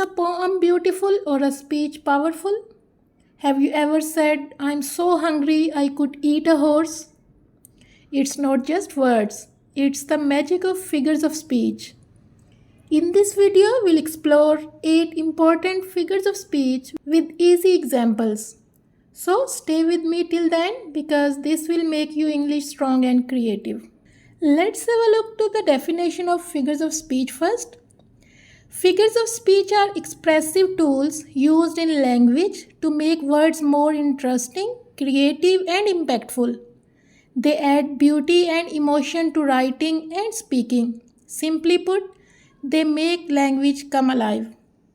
a poem beautiful or a speech powerful? Have you ever said, I'm so hungry I could eat a horse? It's not just words, it's the magic of figures of speech. In this video, we'll explore 8 important figures of speech with easy examples. So stay with me till then because this will make you English strong and creative. Let's have a look to the definition of figures of speech first. Figures of speech are expressive tools used in language to make words more interesting, creative, and impactful. They add beauty and emotion to writing and speaking. Simply put, they make language come alive.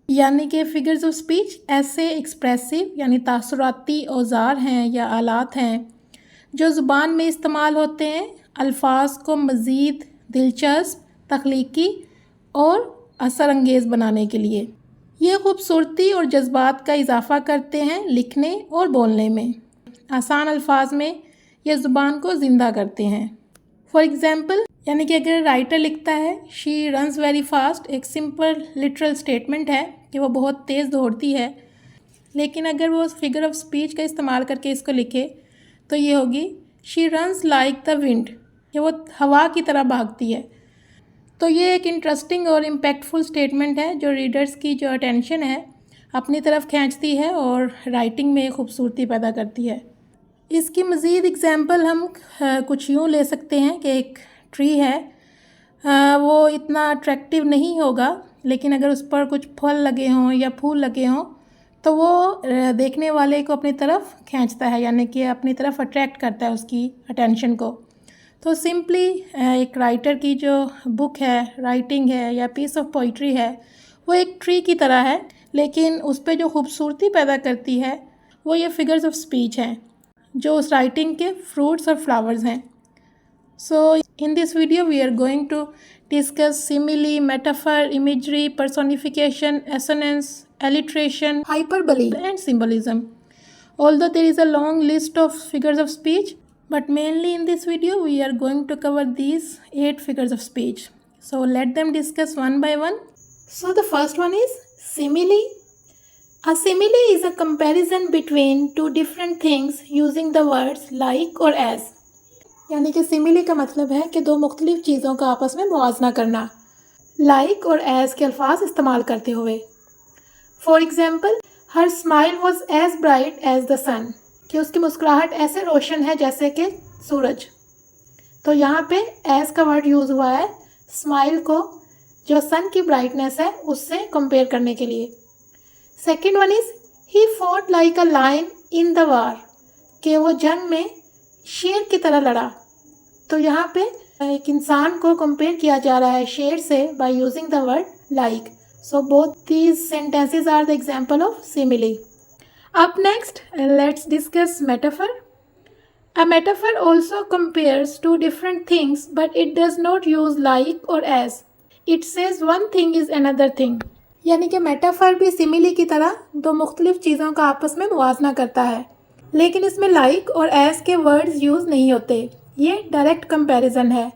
यानी कि figures of speech ऐसे expressive यानी तासुराती औजार हैं या आलात हैं जो ज़ुबान में इस्तेमाल होते हैं अल्फाज को मज़ीद दिलचस्प, तख्लीकी और असरअंगेज़ बनाने के लिए। ये खूबसूरती और जज्बात का इजाफ़ा करते हैं लिखने और बोलने में। आसान अल्फाज में यह ज़ुबान को ज़िंदा करते हैं। फॉर एग्ज़ाम्पल यानी कि अगर राइटर लिखता है शी रन्स वेरी फास्ट, एक सिंपल लिटरल स्टेटमेंट है कि वो बहुत तेज़ दौड़ती है, लेकिन अगर वो फिगर ऑफ स्पीच का इस्तेमाल करके इसको लिखे तो ये होगी she runs like the wind, कि वो हवा की तरह भागती है। तो ये एक इंटरेस्टिंग और इम्पैक्टफुल स्टेटमेंट है जो रीडर्स की जो अटेंशन है अपनी तरफ खींचती है और राइटिंग में खूबसूरती पैदा करती है। इसकी मज़ीद एग्जांपल हम कुछ यूँ ले सकते हैं कि एक ट्री है, वो इतना अट्रैक्टिव नहीं होगा, लेकिन अगर उस पर कुछ फल लगे हों या फूल लगे हों तो वो देखने वाले को अपनी तरफ खींचता है, यानी कि अपनी तरफ अट्रैक्ट करता है उसकी अटेंशन को। तो सिंपली एक राइटर की जो बुक है, राइटिंग है या पीस ऑफ पोइट्री है, वो एक ट्री की तरह है, लेकिन उस पर जो खूबसूरती पैदा करती है वो ये फिगर्स ऑफ स्पीच हैं जो उस राइटिंग के फ्रूट्स और फ्लावर्स हैं। So in this video we are going to discuss simile, metaphor, imagery, personification, assonance, alliteration, hyperbole and symbolism. Although there is a long list of figures of speech, but mainly in this video we are going to cover these 8 figures of speech. So let them discuss one by one. So the first one is simile. A simile is a comparison between two different things using the words like or as. यानी कि simile का मतलब है कि दो मुख्तलिफ चीज़ों का आपस में मुआवजा करना, like और as के अल्फाज इस्तेमाल करते हुए। For example, her smile was as bright as the sun, कि उसकी मुस्कुराहट ऐसे रोशन है जैसे कि सूरज। तो यहाँ पे एज का वर्ड यूज़ हुआ है स्माइल को जो सन की ब्राइटनेस है उससे कंपेयर करने के लिए। Second one is he fought like a lion in the war, कि वो जंग में शेर की तरह लड़ा। तो यहाँ पे एक इंसान को कंपेयर किया जा रहा है शेर से by using the word like. So both these sentences are the example of simile. Up next, let's discuss metaphor. A metaphor also compares two different things, but it does not use like or as. It says one thing is another thing. यानी कि metaphor भी simile की तरह दो मुख्तलिफ चीज़ों का आपस में मुवाजना करता है, लेकिन इसमें like और as के वर्ड्स यूज़ नहीं होते। ये डायरेक्ट कंपैरिजन है,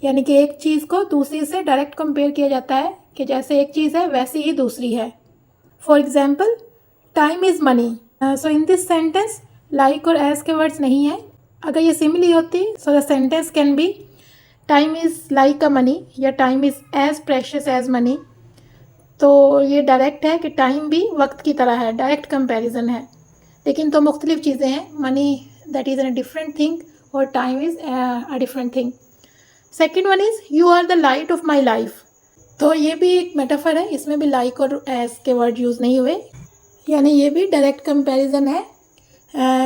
यानी कि एक चीज़ को दूसरी से डायरेक्ट कंपेयर किया जाता है कि जैसे एक चीज़ है वैसी ही दूसरी है। For example, time is money. So in this sentence like और एज के वर्ड्स नहीं है। अगर ये सिमिली होती so the sentence can be time is like a money या time is as precious as money. तो ये डायरेक्ट है कि टाइम भी वक्त की तरह है, डायरेक्ट कंपैरिजन है, लेकिन तो मुख्तलिफ चीज़ें हैं। Money that is a different thing और time is a different thing. Second one is you are the light of my life. तो ये भी एक मेटाफर है, इसमें भी लाइक और एज के वर्ड यूज़ नहीं हुए, यानी ये भी डायरेक्ट कंपैरिजन है।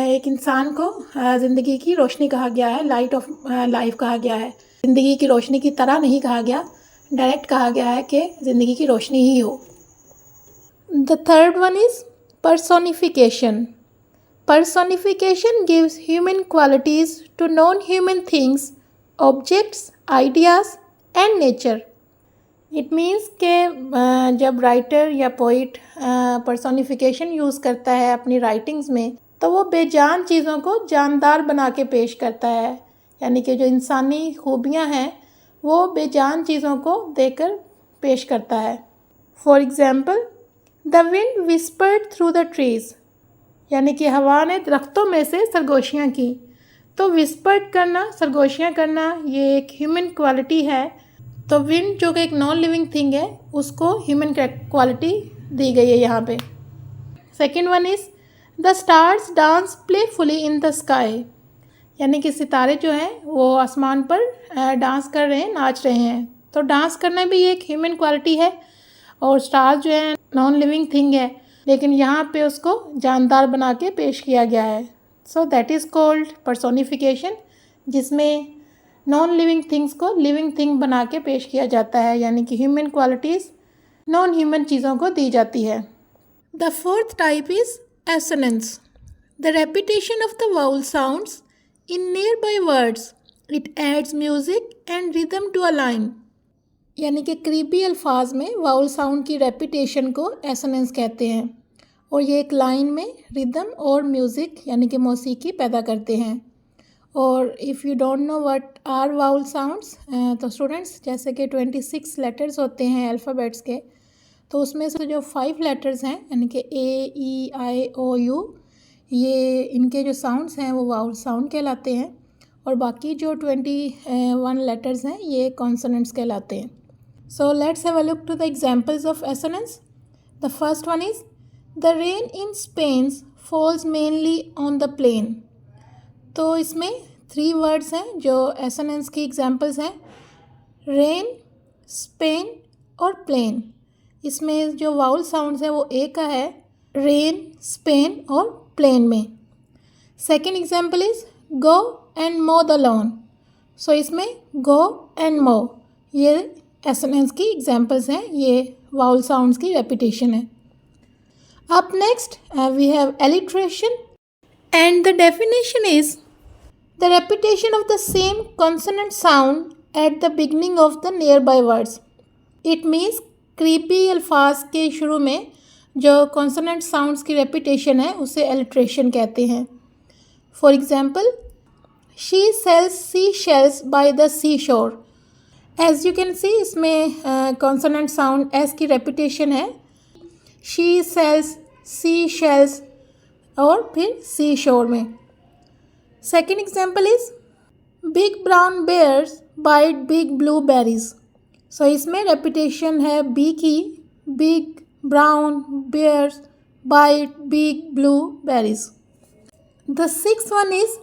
एक इंसान को ज़िंदगी की रोशनी कहा गया है, लाइट ऑफ लाइफ कहा गया है। ज़िंदगी की रोशनी की तरह नहीं कहा गया, डायरेक्ट कहा गया है कि ज़िंदगी की रोशनी ही हो। The third one is personification. Personification gives human qualities to non-human things, objects, ideas and nature. It means के जब राइटर या पोइट पर्सोनिफिकेशन यूज़ करता है अपनी राइटिंग्स में तो वो बेजान चीज़ों को जानदार बना के पेश करता है, यानी कि जो इंसानी खूबियाँ हैं वो बेजान चीज़ों को देकर पेश करता है। For example, the wind whispered through the trees, यानी कि हवा ने दरख्तों में से सरगोशियाँ की। तो विस्पर्ड करना, सरगोशियाँ करना, ये एक ह्यूमन क्वालिटी है। तो विंड जो कि एक नॉन लिविंग थिंग है, उसको ह्यूमन क्वालिटी दी गई है यहाँ पे। Second one is the stars dance playfully in the sky, यानी कि सितारे जो हैं वो आसमान पर डांस कर रहे हैं, नाच रहे हैं। तो डांस करना भी एक ह्यूमन क्वालिटी है। और स्टार्स जो है नॉन लिविंग थिंग है, लेकिन यहाँ पे उसको जानदार बना के पेश किया गया है। So that is called personification, जिसमें नॉन लिविंग थिंग्स को लिविंग थिंग बना के पेश किया जाता है, यानी कि ह्यूमन क्वालिटीज़ नॉन ह्यूमन चीज़ों को दी जाती है। The fourth type is assonance, the repetition of the vowel sounds in nearby words, it adds music and rhythm to a line, यानी कि करीबी अल्फाज में वाउल साउंड की रेपिटेशन को एसोनेंस कहते हैं, और ये एक लाइन में रिदम और म्यूज़िक यानी कि मौसीकी पैदा करते हैं। और if you don't know what are vowel sounds, तो स्टूडेंट्स जैसे कि 26 लेटर्स होते हैं अल्फ़ाबेट्स के, तो उसमें से जो 5 लेटर्स हैं यानी कि ए ई आई ओ यू, ये इनके जो साउंड्स हैं वो वाउल साउंड कहलाते हैं, और बाकी जो 21 लेटर्स हैं ये कॉन्सोनेंट्स कहलाते हैं। So let's have a look to the examples of assonance. The first one is the rain in Spain falls mainly on the plain. तो इसमें 3 words हैं जो assonance की examples हैं, rain, Spain और plain। इसमें जो vowel sounds है वो A का है, rain, Spain और plain में। Second example is go and mow the lawn. So इसमें go and mow ये एसोनेंस की एग्जाम्पल्स हैं, ये वाउल साउंड्स की रेपिटेशन है। Up next we have alliteration and the definition is the repetition of the same consonant sound at the beginning of the nearby words. It means करीबी अल्फाज के शुरू में जो कॉन्सोनेंट साउंड्स की repetition है उसे एलिट्रेशन कहते हैं। For example, she sells sea shells by the sea shore. As you can see इसमें कॉन्सोनेंट साउंड एस की रेपिटेशन है, शी सेल्स सी शेल्स और फिर सी शोर में। Second example is big brown bears bite big blue berries. So इसमें repetition है B की, big brown bears bite big blue berries. The sixth one is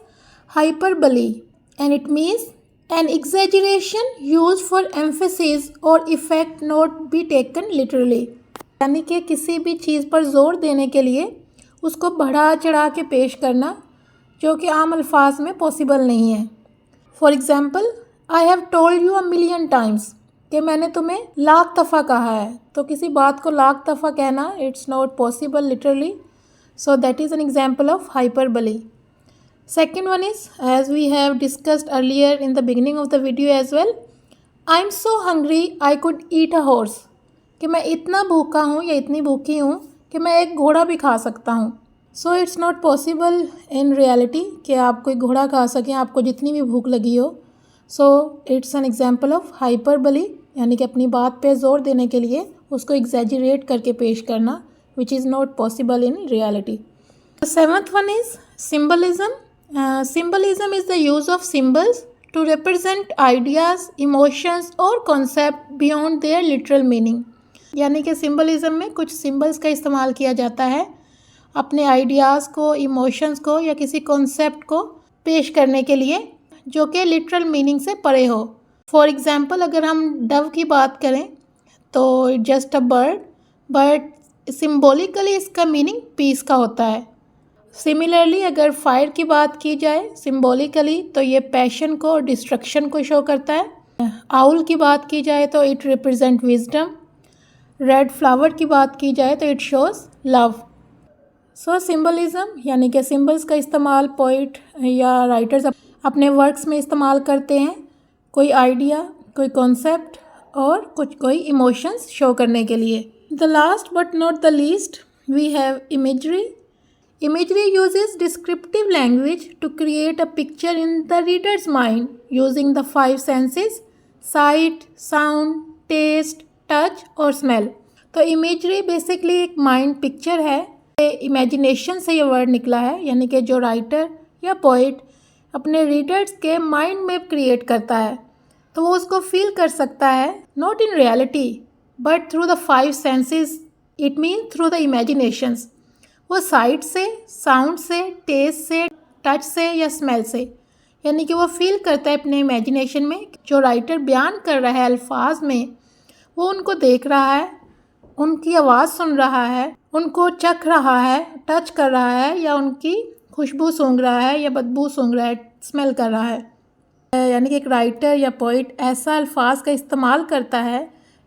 hyperbole and it means an exaggeration used for emphasis or effect not be taken literally, यानी कि किसी भी चीज़ पर ज़ोर देने के लिए उसको बढ़ा चढ़ा के पेश करना जो कि आम अल्फाज में पॉसिबल नहीं है। For example, I have told you 1,000,000 times, कि मैंने तुम्हें लाख दफ़ा कहा है। तो किसी बात को लाख दफ़ा कहना it's not possible literally, so that is an example of hyperbole. Second one is, as we have discussed earlier in the beginning of the video as well, I am so hungry I could eat a horse, कि मैं इतना भूखा हूँ या इतनी भूखी हूँ कि मैं एक घोड़ा भी खा सकता हूँ। So it's not possible in reality कि आप कोई घोड़ा खा सकें आपको जितनी भी भूख लगी हो। So it's an example of hyperbole, यानी कि अपनी बात पे ज़ोर देने के लिए उसको एग्जैजरेट करके पेश करना, which is not possible in reality. The seventh one is symbolism. Symbolism is the use of symbols to represent ideas, emotions or concept beyond their literal meaning. यानी कि सिम्बलिज़म में कुछ सिम्बल्स का इस्तेमाल किया जाता है अपने आइडियाज़ को, इमोशंस को या किसी कॉन्सेप्ट को पेश करने के लिए जो कि लिटरल मीनिंग से परे हो। फॉर एग्ज़ाम्पल, अगर हम डव की बात करें तो just a bird, but symbolically इसका मीनिंग पीस का होता है। सिमिलरली अगर फायर की बात की जाए सिम्बॉलिकली तो ये पैशन को, डिस्ट्रक्शन को शो करता है। आउल की बात की जाए तो it represent wisdom. Red flower की बात की जाए तो it shows love. So symbolism यानी कि सिम्बल्स का इस्तेमाल पोइट या राइटर्स अपने वर्क्स में इस्तेमाल करते हैं कोई आइडिया, कोई कॉन्सेप्ट और कोई इमोशंस शो करने के लिए। The last but not the least we have imagery. Imagery uses descriptive language to create a picture in the reader's mind using the 5 senses: sight, sound, taste, touch और smell. तो imagery basically एक mind picture है। Imagination से ये word निकला है, यानी कि जो राइटर या पोइट अपने रीडर्स के माइंड में क्रिएट करता है तो वो उसको फील कर सकता है, not in reality but through the 5 senses, it mean through the imaginations. वो साइट से, साउंड से, टेस्ट से, टच से या स्मेल से, यानी कि वो फील करता है अपने इमेजिनेशन में जो राइटर बयान कर रहा है अल्फाज में, वो उनको देख रहा है, उनकी आवाज़ सुन रहा है, उनको चख रहा है, टच कर रहा है, या उनकी खुशबू सूंघ रहा है या बदबू सूंघ रहा है, स्मेल कर रहा है। यानी कि एक राइटर या पोइट ऐसा अल्फाज का इस्तेमाल करता है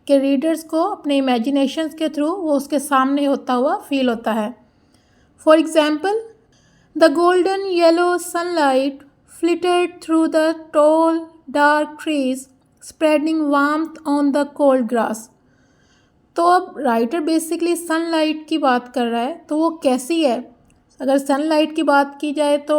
कि रीडर्स को अपने इमेजिनेशंस के थ्रू वो उसके सामने होता हुआ फील होता है। For example, the golden yellow sunlight filtered through the tall dark trees spreading warmth on the cold grass. तो अब राइटर बेसिकली सनलाइट की बात कर रहा है, तो वो कैसी है? अगर सनलाइट की बात की जाए तो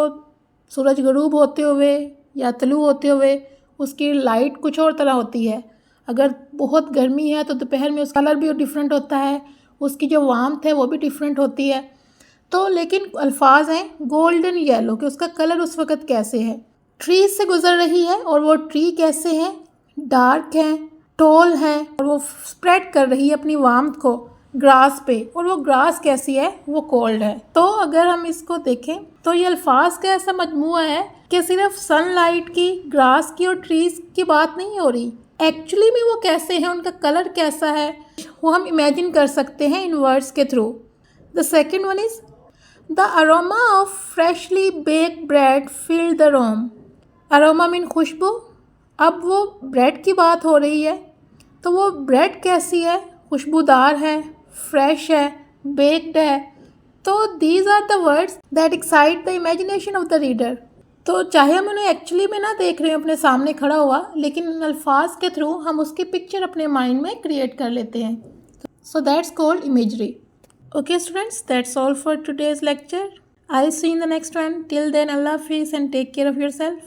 सूरज गरूब होते हुए या तलू होते हुए उसकी लाइट कुछ और तरह होती है। अगर बहुत गर्मी है तो दोपहर में उसका कलर भी डिफरेंट होता है, उसकी जो वार्मथ है वो भी डिफरेंट होती है। तो लेकिन अल्फाज हैं गोल्डन येलो कि उसका कलर उस वक़्त कैसे है। ट्री से गुज़र रही है और वो ट्री कैसे है? डार्क है, टॉल है, और वो स्प्रेड कर रही है अपनी वार्मथ को ग्रास पे, और वो ग्रास कैसी है? वो कोल्ड है। तो अगर हम इसको देखें तो ये अल्फाज का ऐसा मजमुआ है कि सिर्फ सनलाइट की, ग्रास की और ट्रीज की बात नहीं हो रही, एक्चुअली में वो कैसे हैं, उनका कलर कैसा है, वो हम इमेजिन कर सकते हैं इन वर्ड्स के through. The second one is the aroma of freshly baked bread filled the room. Aroma mean खुशबू। अब वो ब्रेड की बात हो रही है तो वो ब्रेड कैसी है? खुशबूदार है, फ्रेश है, बेक्ड है। तो these are the words that excite the imagination of the reader. तो चाहे हम उन्हें एक्चुअली में ना देख रहे हो अपने सामने खड़ा हुआ, लेकिन इन अल्फाज के थ्रू हम उसकी पिक्चर अपने माइंड में क्रिएट कर लेते हैं। So that's called imagery. Okay students, that's all for today's lecture. I'll see you in the next one. Till then, Allah Hafiz and take care of yourself.